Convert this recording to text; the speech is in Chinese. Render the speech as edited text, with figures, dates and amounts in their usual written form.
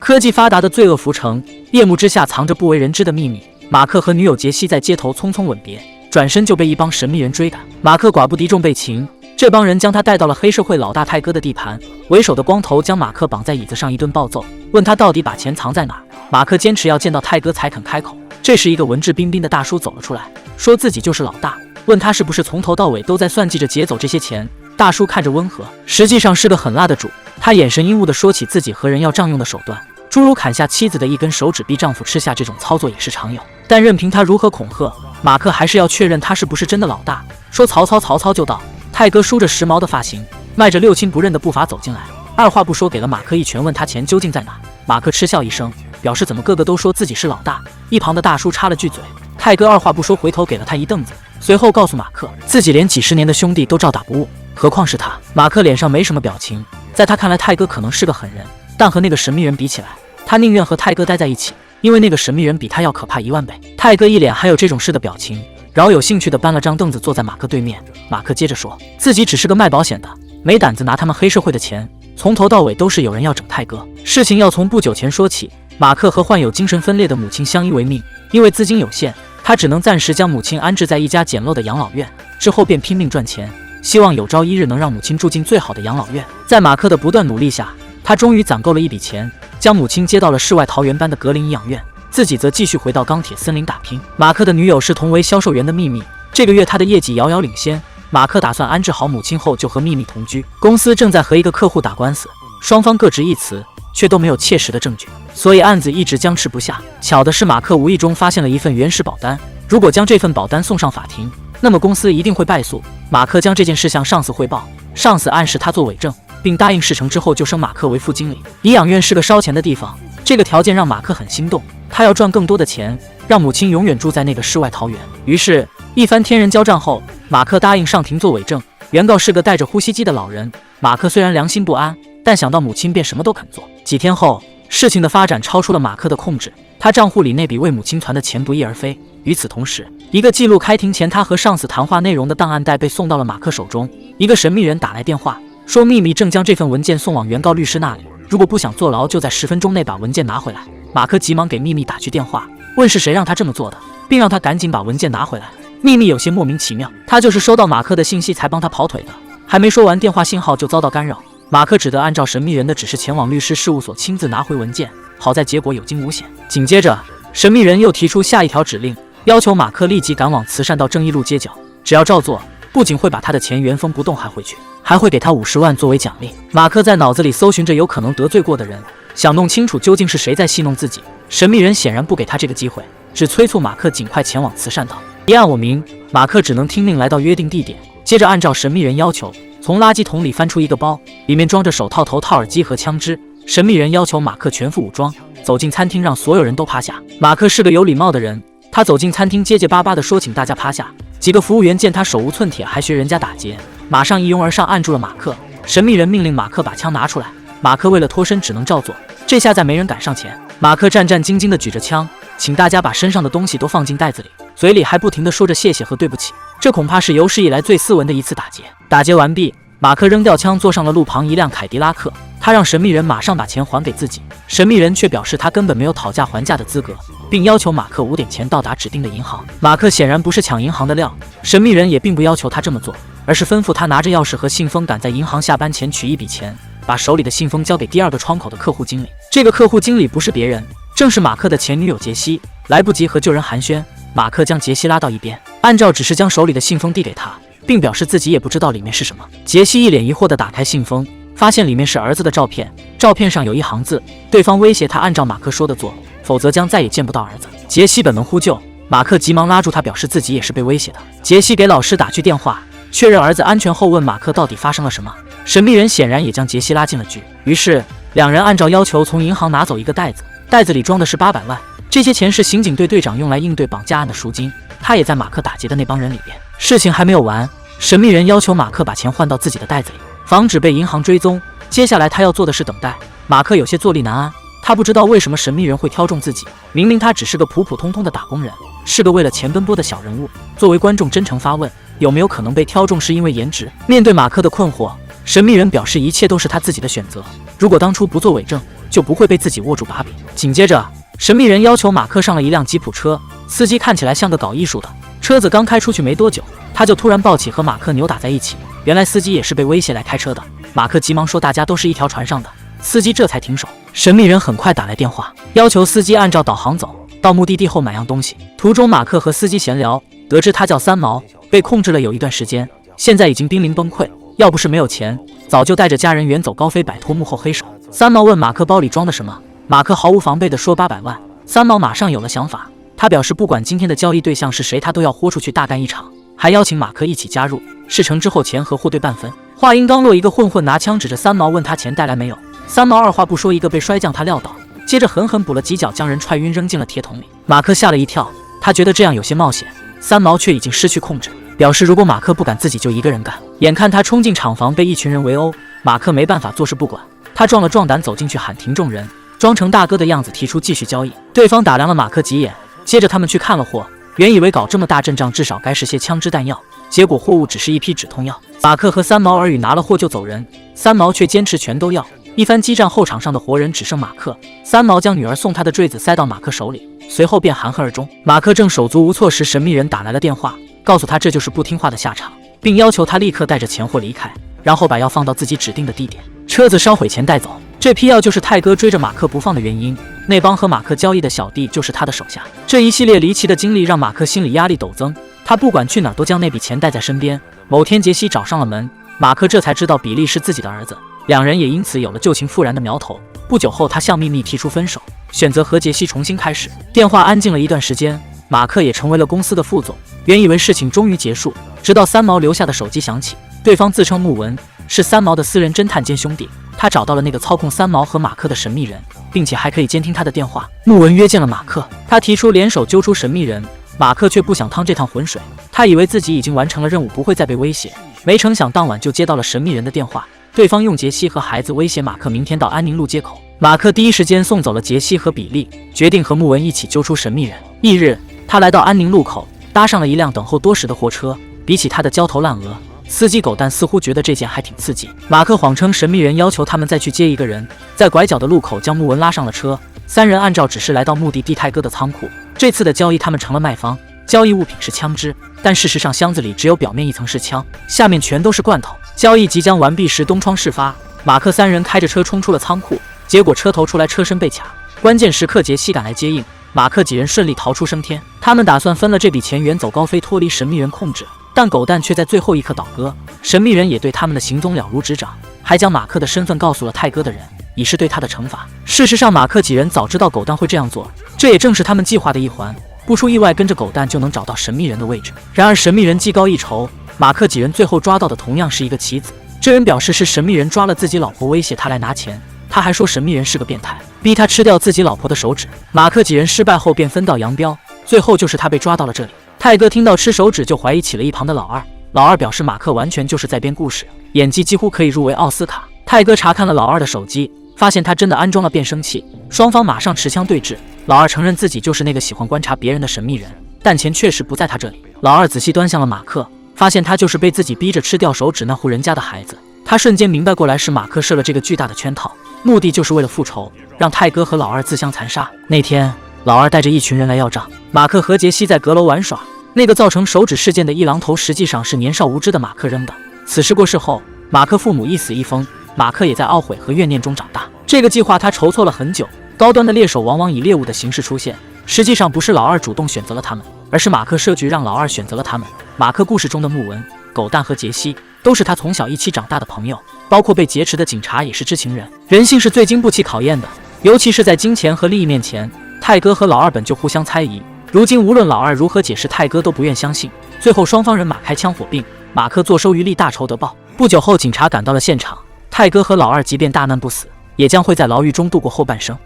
科技发达的罪恶浮城，夜幕之下藏着不为人知的秘密。马克和女友杰西在街头匆匆吻别，转身就被一帮神秘人追赶。马克寡不敌众被擒，这帮人将他带到了黑社会老大泰哥的地盘。为首的光头将马克绑在椅子上一顿暴揍，问他到底把钱藏在哪儿。马克坚持要见到泰哥才肯开口。这时，一个文质彬彬的大叔走了出来，说自己就是老大，问他是不是从头到尾都在算计着劫走这些钱。大叔看着温和，实际上是个狠辣的主。他眼神阴雾地说起自己和人要仗用的手段，诸如砍下妻子的一根手指逼丈夫吃下这种操作也是常有。但任凭他如何恐吓，马克还是要确认他是不是真的老大。说曹操就到。泰哥梳着时髦的发型，迈着六亲不认的步伐走进来，二话不说给了马克一拳，问他钱究竟在哪。马克嗤笑一声，表示怎么个个都说自己是老大。一旁的大叔插了句嘴，泰哥二话不说回头给了他一凳子，随后告诉马克自己连几10年的兄弟都照打不误，何况是他。马克脸上没什么表情，在他看来泰哥可能是个狠人，但和那个神秘人比起来，他宁愿和泰哥待在一起，因为那个神秘人比他要可怕10000倍。泰哥一脸还有这种事的表情，饶有兴趣地搬了张凳子坐在马克对面。马克接着说自己只是个卖保险的，没胆子拿他们黑社会的钱，从头到尾都是有人要整泰哥。事情要从不久前说起，马克和患有精神分裂的母亲相依为命，因为资金有限，他只能暂时将母亲安置在一家简陋的养老院，之后便拼命赚钱，希望有朝一日能让母亲住进最好的养老院。在马克的不断努力下，他终于攒够了一笔钱，将母亲接到了世外桃源般的格林颐养院，自己则继续回到钢铁森林打拼。马克的女友是同为销售员的秘密，这个月他的业绩遥遥领先。马克打算安置好母亲后就和秘密同居。公司正在和一个客户打官司，双方各执一词，却都没有切实的证据，所以案子一直僵持不下。巧的是，马克无意中发现了一份原始保单，如果将这份保单送上法庭，那么公司一定会败诉。马克将这件事向上司汇报，上司暗示他做伪证，并答应事成之后就升马克为副经理。颐养院是个烧钱的地方，这个条件让马克很心动，他要赚更多的钱，让母亲永远住在那个世外桃源。于是一番天人交战后，马克答应上庭做伪证。原告是个带着呼吸机的老人，马克虽然良心不安，但想到母亲便什么都肯做。几天后，事情的发展超出了马克的控制，他账户里那笔为母亲传的钱不翼而飞。与此同时，一个记录开庭前他和上司谈话内容的档案袋被送到了马克手中。一个神秘人打来电话，说秘密正将这份文件送往原告律师那里，如果不想坐牢，就在10分钟内把文件拿回来。马克急忙给秘密打去电话，问是谁让他这么做的，并让他赶紧把文件拿回来。秘密有些莫名其妙，他就是收到马克的信息才帮他跑腿的。还没说完，电话信号就遭到干扰，马克只得按照神秘人的指示前往律师事务所亲自拿回文件。好在结果有惊无险。紧接着，神秘人又提出下一条指令，要求马克立即赶往慈善道正义路街角，只要照做，不仅会把他的钱原封不动还回去，还会给他50万作为奖励。马克在脑子里搜寻着有可能得罪过的人，想弄清楚究竟是谁在戏弄自己。神秘人显然不给他这个机会，只催促马克尽快前往慈善道。一案我明，马克只能听命来到约定地点，接着按照神秘人要求，从垃圾桶里翻出一个包，里面装着手套、头套、耳机和枪支。神秘人要求马克全副武装，走进餐厅，让所有人都趴下。马克是个有礼貌的人，他走进餐厅，结结巴巴地说请大家趴下。几个服务员见他手无寸铁，还学人家打劫，马上一拥而上按住了马克。神秘人命令马克把枪拿出来，马克为了脱身只能照做。这下再没人敢上前，马克战战兢兢地举着枪，请大家把身上的东西都放进袋子里，嘴里还不停地说着谢谢和对不起。这恐怕是有史以来最斯文的一次打劫。打劫完毕，马克扔掉枪，坐上了路旁一辆凯迪拉克。他让神秘人马上把钱还给自己，神秘人却表示他根本没有讨价还价的资格，并要求马克5点前到达指定的银行。马克显然不是抢银行的料，神秘人也并不要求他这么做，而是吩咐他拿着钥匙和信封赶在银行下班前取一笔钱，把手里的信封交给第2个窗口的客户经理。这个客户经理不是别人，正是马克的前女友杰西。来不及和旧人寒暄，马克将杰西拉到一边，按照指示将手里的信封递给他，并表示自己也不知道里面是什么。杰西一脸疑惑地打开信封，发现里面是儿子的照片，照片上有一行字，对方威胁他按照马克说的做，否则将再也见不到儿子。杰西本能呼救，马克急忙拉住他，表示自己也是被威胁的。杰西给老师打去电话，确认儿子安全后，问马克到底发生了什么。神秘人显然也将杰西拉进了局，于是两人按照要求从银行拿走一个袋子，袋子里装的是800万，这些钱是刑警队队长用来应对绑架案的赎金，他也在马克打劫的那帮人里边。事情还没有完，神秘人要求马克把钱换到自己的袋子里，防止被银行追踪。接下来他要做的是等待。马克有些坐立难安，他不知道为什么神秘人会挑中自己，明明他只是个普普通通的打工人，是个为了钱奔波的小人物。作为观众真诚发问，有没有可能被挑中是因为颜值？面对马克的困惑，神秘人表示一切都是他自己的选择，如果当初不做伪证，就不会被自己握住把柄。紧接着，神秘人要求马克上了一辆吉普车，司机看起来像个搞艺术的。车子刚开出去没多久，他就突然抱起和马克扭打在一起。原来司机也是被威胁来开车的。马克急忙说大家都是一条船上的，司机这才停手。神秘人很快打来电话，要求司机按照导航走，到目的地后买样东西。途中马克和司机闲聊，得知他叫三毛，被控制了有一段时间，现在已经濒临崩溃，要不是没有钱，早就带着家人远走高飞，摆脱幕后黑手。三毛问马克包里装的什么，马克毫无防备地说800万。三毛马上有了想法，他表示不管今天的交易对象是谁，他都要豁出去大干一场，还邀请马克一起加入，事成之后钱和货对半分。话音刚落，一个混混拿枪指着三毛问他钱带来没有。三毛二话不说，一个被摔将他撂倒，接着狠狠补了几脚，将人踹晕扔进了铁桶里。马克吓了一跳，他觉得这样有些冒险，三毛却已经失去控制，表示如果马克不敢，自己就一个人干。眼看他冲进厂房被一群人围殴，马克没办法坐视不管，他壮了壮胆走进去喊停众人，装成大哥的样子提出继续交易。对方打量了马克几眼，接着他们去看了货，原以为搞这么大阵仗至少该是些枪支弹药，结果货物只是一批止痛药。马克和三毛耳语拿了货就走人，三毛却坚持全都要。一番激战后，场上的活人只剩马克。三毛将女儿送他的坠子塞到马克手里，随后便含恨而终。马克正手足无措时，神秘人打来了电话，告诉他这就是不听话的下场，并要求他立刻带着钱货离开，然后把药放到自己指定的地点，车子烧毁前带走。这批药就是泰哥追着马克不放的原因，那帮和马克交易的小弟就是他的手下。这一系列离奇的经历让马克心理压力陡增，他不管去哪儿都将那笔钱带在身边。某天杰西找上了门，马克这才知道比利是自己的儿子，两人也因此有了旧情复燃的苗头。不久后，他向秘密提出分手，选择和杰西重新开始。电话安静了一段时间，马克也成为了公司的副总。原以为事情终于结束，直到三毛留下的手机响起，对方自称穆文，是三毛的私人侦探兼兄弟。他找到了那个操控三毛和马克的神秘人，并且还可以监听他的电话。穆文约见了马克，他提出联手揪出神秘人，马克却不想趟这趟浑水。他以为自己已经完成了任务，不会再被威胁，没成想当晚就接到了神秘人的电话。对方用杰西和孩子威胁马克明天到安宁路街口。马克第一时间送走了杰西和比利，决定和穆文一起揪出神秘人。翌日，他来到安宁路口，搭上了一辆等候多时的货车。比起他的焦头烂额，司机狗蛋似乎觉得这件还挺刺激。马克谎称神秘人要求他们再去接一个人，在拐角的路口将穆文拉上了车。三人按照指示来到目的地泰哥的仓库。这次的交易，他们成了卖方，交易物品是枪支，但事实上箱子里只有表面一层是枪，下面全都是罐头。交易即将完毕时，东窗事发，马克三人开着车冲出了仓库，结果车头出来，车身被卡。关键时刻，杰西赶来接应，马克几人顺利逃出升天。他们打算分了这笔钱，远走高飞，脱离神秘人控制。但狗蛋却在最后一刻倒戈，神秘人也对他们的行踪了如指掌，还将马克的身份告诉了泰哥的人，以示对他的惩罚。事实上，马克几人早知道狗蛋会这样做，这也正是他们计划的一环。不出意外，跟着狗蛋就能找到神秘人的位置。然而神秘人技高一筹，马克几人最后抓到的同样是一个棋子。这人表示是神秘人抓了自己老婆，威胁他来拿钱。他还说神秘人是个变态，逼他吃掉自己老婆的手指。马克几人失败后便分道扬镳，最后就是他被抓到了这里。泰哥听到吃手指就怀疑起了一旁的老二，老二表示马克完全就是在编故事，演技几乎可以入围奥斯卡。泰哥查看了老二的手机，发现他真的安装了变声器，双方马上持枪对峙。老二承认自己就是那个喜欢观察别人的神秘人，但钱确实不在他这里。老二仔细端详了马克，发现他就是被自己逼着吃掉手指那户人家的孩子。他瞬间明白过来，是马克设了这个巨大的圈套，目的就是为了复仇，让泰哥和老二自相残杀。那天老二带着一群人来要账，马克和杰西在阁楼玩耍。那个造成手指事件的一榔头实际上是年少无知的马克扔的。此事过世后，马克父母一死一疯，马克也在懊悔和怨念中长大。这个计划他筹措了很久。高端的猎手往往以猎物的形式出现，实际上不是老二主动选择了他们，而是马克设局让老二选择了他们。马克故事中的穆文、狗蛋和杰西都是他从小一起长大的朋友，包括被劫持的警察也是知情人。人性是最经不起考验的，尤其是在金钱和利益面前。泰哥和老二本就互相猜疑，如今无论老二如何解释，泰哥都不愿相信。最后双方人马开枪火并，马克坐收渔利，大仇得报。不久后，警察赶到了现场，泰哥和老二即便大难不死，也将会在牢狱中度过后半生。